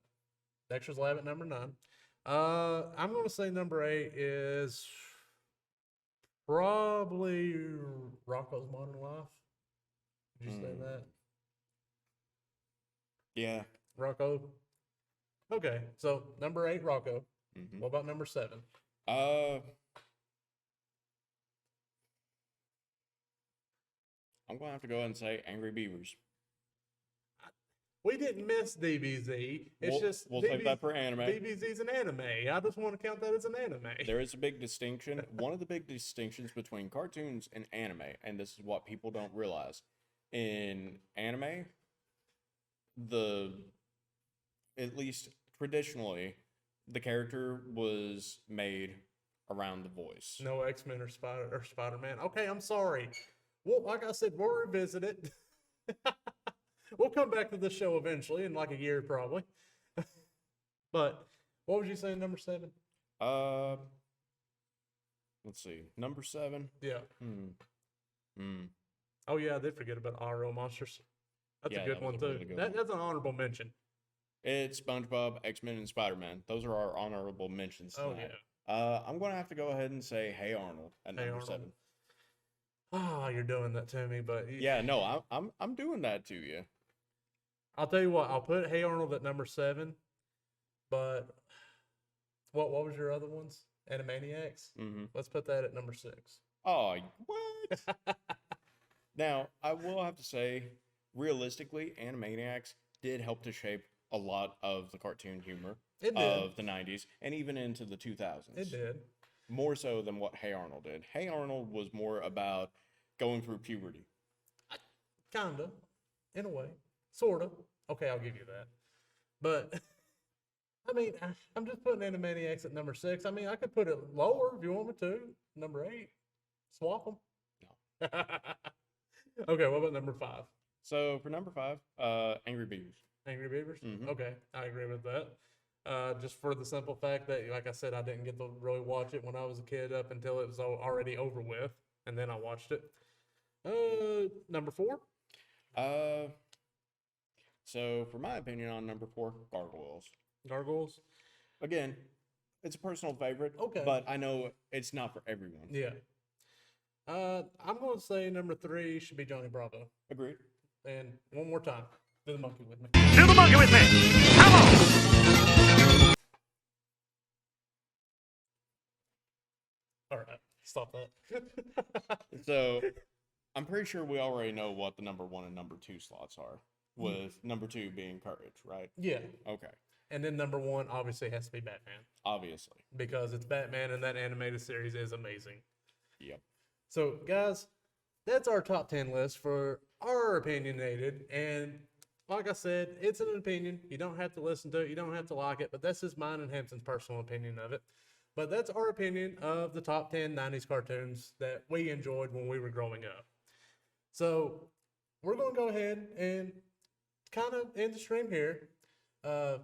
Dexter's Lab at number 9. I'm going to say number 8 is probably Rocko's Modern Life. Did you say that? Yeah. Rocko. Okay, so number 8, Rocko. What about number 7? I'm going to have to go ahead and say Angry Beavers. We didn't miss DBZ. It's We'll save that for anime. DBZ's an anime. I just want to count that as an anime. There is a big distinction. One of the big distinctions between cartoons and anime, and this is what people don't realize. In anime, at least traditionally, the character was made around the voice. No X-Men or Spider-Man. Okay, I'm sorry. Well, like I said, we'll revisit it. We'll come back to the show eventually, in like a year probably. But what would you say, number 7? Let's see. Number 7. Yeah. Oh yeah, I did forget about RO Monsters. That's a good one too. Really good That's an honorable mention. It's SpongeBob, X-Men, and Spider-Man. Those are our honorable mentions tonight. Oh yeah. I'm going to have to go ahead and say Hey Arnold at number 7. Ah, you're doing that to me, but Yeah, no, I'm doing that to you. I'll tell you what. I'll put Hey Arnold at number 7. But what was your other ones? Animaniacs. Let's put that at number 6. Oh, what? Now, I will have to say, realistically, Animaniacs did help to shape a lot of the cartoon humor of the 90s and even into the 2000s. It did. More so than what Hey Arnold did. Hey Arnold was more about going through puberty. Kinda. In a way. Sorta. Okay, I'll give you that. But, I mean, I'm just putting Animaniacs at number 6. I mean, I could put it lower if you want me to. Number 8. Swap them. No. Okay, what about number 5? So, for number 5, Angry Beavers. Angry Beavers? Okay, I agree with that. Just for the simple fact that, like I said, I didn't get to really watch it when I was a kid up until it was already over with, and then I watched it. Number 4? So, for my opinion on number 4, Gargoyles. Gargoyles? Again, it's a personal favorite, okay, but I know it's not for everyone. Yeah. I'm going to say number 3 should be Johnny Bravo. Agreed. And one more time. Do the monkey with me. Do the monkey with me. Come on. All right. Stop that. So, I'm pretty sure we already know what the number 1 and number 2 slots are, with number 2 being Courage, right? Yeah. Okay. And then number 1 obviously has to be Batman. Obviously. Because it's Batman and that animated series is amazing. Yep. So, guys, that's our top 10 list for our opinionated. And like I said, it's an opinion. You don't have to listen to it. You don't have to like it. But that's just mine and Hampton's personal opinion of it. But that's our opinion of the top 10 90s cartoons that we enjoyed when we were growing up. So, we're going to go ahead and kind of end the stream here.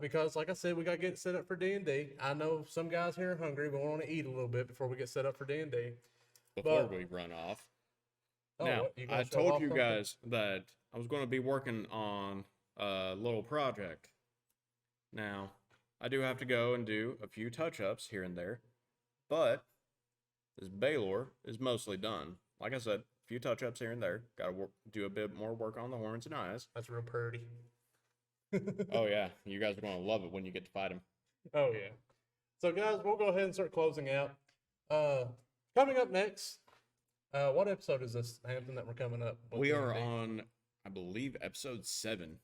Because, like I said, we got to get set up for D&D. I know some guys here are hungry. We want to eat a little bit before we get set up for D&D. Before we run off. Now, I told you guys that I was going to be working on a little project. Now, I do have to go and do a few touch-ups here and there. But this Baylor is mostly done. Like I said, a few touch-ups here and there. Got to do a bit more work on the horns and eyes. That's real pretty. Oh, yeah. You guys are going to love it when you get to fight him. Oh, yeah. So, guys, we'll go ahead and start closing out. Coming up next, what episode is this, Hampton, that we're coming up with? We are on, I believe, episode 7.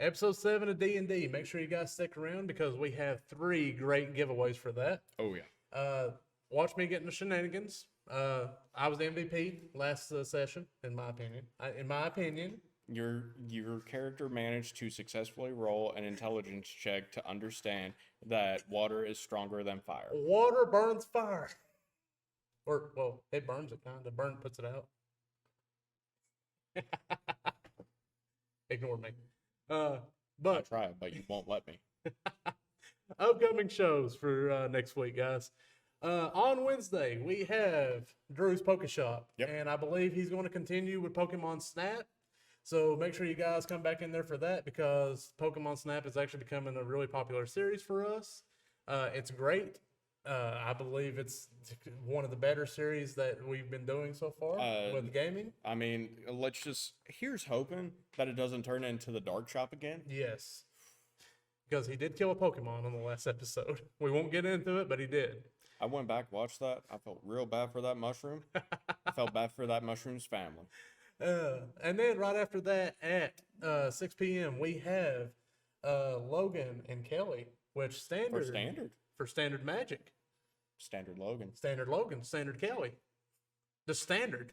Episode 7 of D&D. Make sure you guys stick around because we have 3 great giveaways for that. Oh, yeah. Watch me get into shenanigans. I was the MVP last session, in my opinion. Your character managed to successfully roll an intelligence check to understand that water is stronger than fire. Water burns fire. Or, well, it burns it, kind of. Burn puts it out. Ignore me. I'll But try, but you won't let me. upcoming shows for next week, guys. On Wednesday, we have Drew's Poke Shop. Yep. And I believe he's going to continue with Pokemon Snap. So make sure you guys come back in there for that because Pokemon Snap is actually becoming a really popular series for us. It's great. I believe it's one of the better series that we've been doing so far with gaming. I mean, here's hoping that it doesn't turn into the Dark Shop again. Yes. Because he did kill a Pokemon on the last episode. We won't get into it, but he did. I went back, watched that. I felt real bad for that mushroom. I felt bad for that mushroom's family. And then right after that at 6 p.m. we have Logan and Kelly, which standard for standard Magic, Standard Logan. standard Logan, standard Kelly, the standard.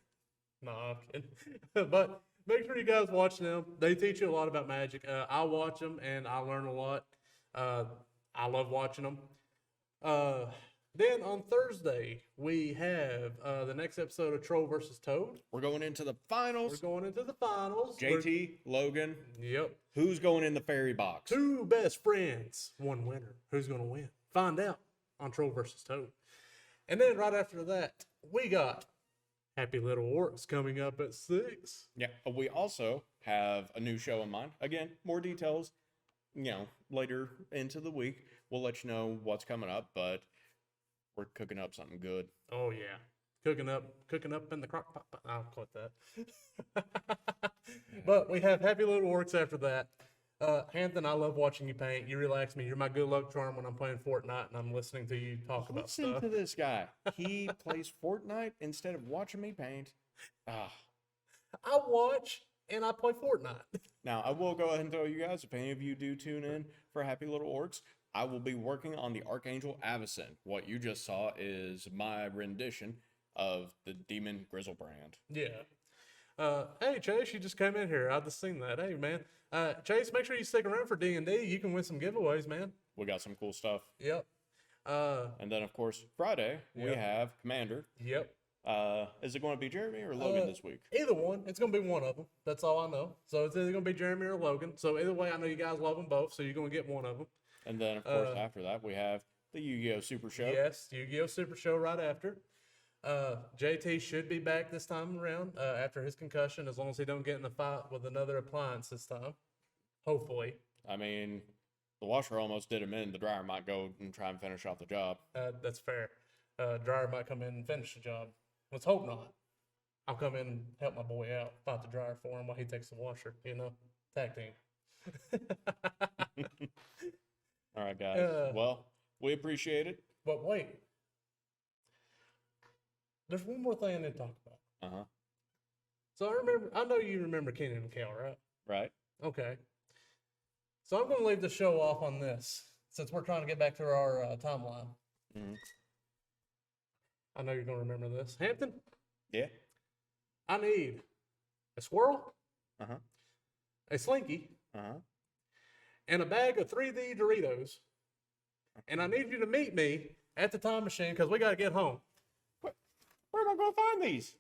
No, I'm kidding. But make sure you guys watch them. They teach you a lot about Magic. I watch them and I learn a lot. I love watching them. Then on Thursday, we have the next episode of Troll versus Toad. We're going into the finals. We're going into the finals. JT, Logan. Yep. Who's going in the fairy box? Two best friends, one winner. Who's going to win? Find out on Troll versus Toad. And then right after that, we got Happy Little Orcs coming up at 6. Yeah. We also have a new show in mind. Again, more details, later into the week. We'll let you know what's coming up, but we're cooking up something good. Oh yeah, cooking up in the crock pot. I'll quit that. But we have Happy Little Orcs after that. Hampton, I love watching you paint. You relax me. You're my good luck charm when I'm playing Fortnite and I'm listening to you talk about Listen stuff. to this guy. He plays Fortnite instead of watching me paint. Ah. I watch and I play Fortnite. Now, I will go ahead and tell you guys, if any of you do tune in for Happy Little Orcs, I will be working on the Archangel Avacyn. What you just saw is my rendition of the Demon Grizzlebrand. Yeah. Hey Chase, you just came in here. I just seen that. Hey man, Chase, make sure you stick around for D&D. You can win some giveaways, man. We got some cool stuff. Yep. And then, of course, Friday, we have Commander. Yep. Is it going to be Jeremy or Logan this week? Either one. It's going to be one of them. That's all I know. So it's either going to be Jeremy or Logan. So either way, I know you guys love them both, so you're going to get one of them. And then, of course, after that, we have the Yu-Gi-Oh! Super Show. Yes, Yu-Gi-Oh! Super Show right after. JT should be back this time around after his concussion, as long as he don't get in a fight with another appliance this time. Hopefully. I mean, the washer almost did him in. The dryer might go and try and finish off the job. That's fair. Dryer might come in and finish the job. Let's hope not. I'll come in and help my boy out, fight the dryer for him while he takes the washer, tag team. All right, guys. Well, we appreciate it. But wait. There's one more thing I need to talk about. Uh-huh. So I know you remember Kenan and Kel, right? Right. Okay. So I'm going to leave the show off on this, since we're trying to get back to our timeline. Mm-hmm. I know you're going to remember this. Hampton? Yeah. I need a squirrel, Uh-huh. a slinky, Uh-huh. and a bag of 3D Doritos. And I need you to meet me at the time machine because we got to get home. Where am I going to find these?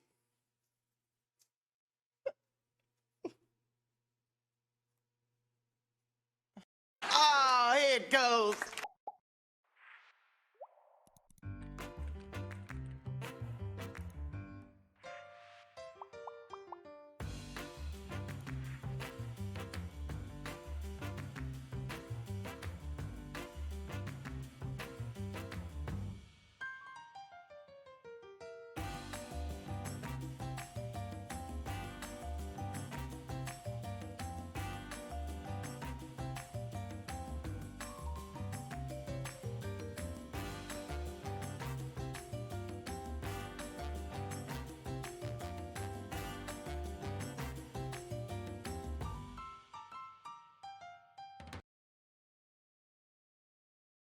Oh, here it goes.